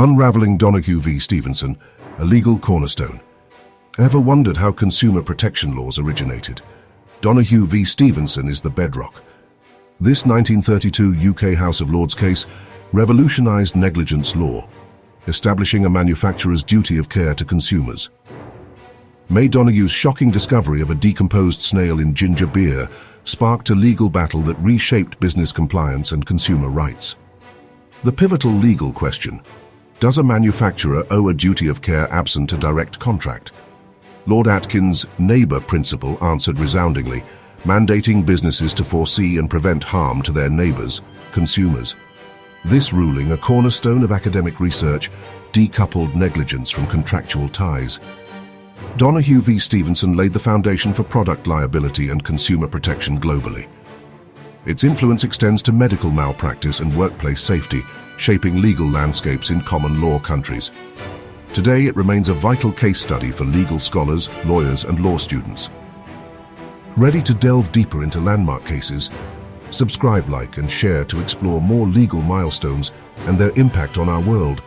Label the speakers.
Speaker 1: Unraveling Donoghue v. Stevenson, a legal cornerstone. Ever wondered how consumer protection laws originated? Donoghue v. Stevenson is the bedrock. This 1932 UK House of Lords case revolutionized negligence law, establishing a manufacturer's duty of care to consumers. May Donoghue's shocking discovery of a decomposed snail in ginger beer sparked a legal battle that reshaped business compliance and consumer rights. The pivotal legal question: does a manufacturer owe a duty of care absent a direct contract? Lord Atkin's Neighbour principle answered resoundingly, mandating businesses to foresee and prevent harm to their neighbours, consumers. This ruling, a cornerstone of academic research, decoupled negligence from contractual ties. Donoghue v. Stevenson laid the foundation for product liability and consumer protection globally. Its influence extends to medical malpractice and workplace safety, shaping legal landscapes in common law countries. Today, it remains a vital case study for legal scholars, lawyers, and law students. Ready to delve deeper into landmark cases? Subscribe, like, and share to explore more legal milestones and their impact on our world.